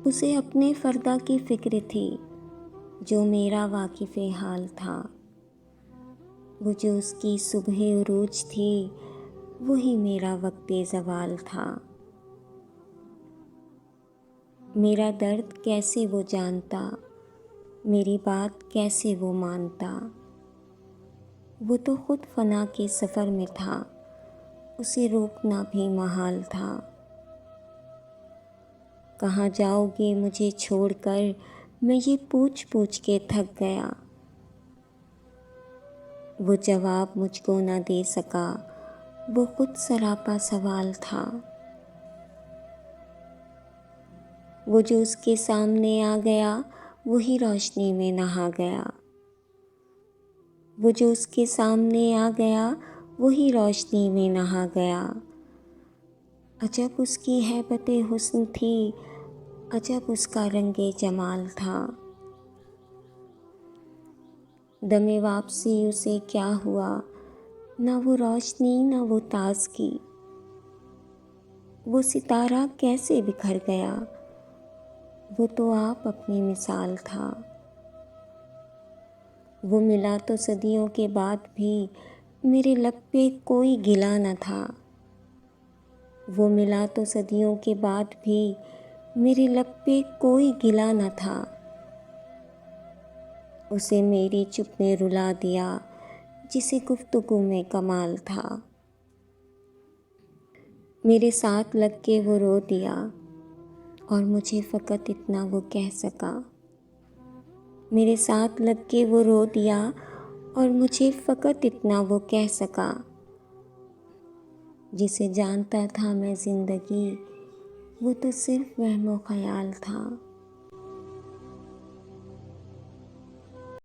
उसे अपने फ़र्दा की फ़िक्र थी जो मेरा वाकिफ़े हाल था। वो जो उसकी सुबह उरूज थी वही मेरा वक्ते ज़वाल था। मेरा दर्द कैसे वो जानता, मेरी बात कैसे वो मानता। वो तो खुद फ़ना के सफ़र में था, उसे रोकना भी महाल था। कहाँ जाओगे मुझे छोड़कर, मैं ये पूछ पूछ के थक गया। वो जवाब मुझको न दे सका, वो खुद सरापा सवाल था। वो जो उसके सामने आ गया वही रोशनी में नहा गया। वो जो उसके सामने आ गया वही रोशनी में नहा गया। अजब उसकी हैबते हुस्न थी, अजब उसका रंगे जमाल था। दमे वापसी उसे क्या हुआ, ना वो रोशनी ना वो ताज़गी। वो सितारा कैसे बिखर गया, वो तो आप अपनी मिसाल था। वो मिला तो सदियों के बाद भी मेरे लब पे कोई गिला न था। वो मिला तो सदियों के बाद भी मेरे लब पे कोई गिला न था। उसे मेरी चुप ने रुला दिया जिसे गुफ्तगू में कमाल था। मेरे साथ लग के वो रो दिया और मुझे फ़कत इतना वो कह सका। मेरे साथ लग के वो रो दिया और मुझे फ़कत इतना वो कह सका। जिसे जानता था मैं ज़िंदगी, वो तो सिर्फ वहमो ख़याल था।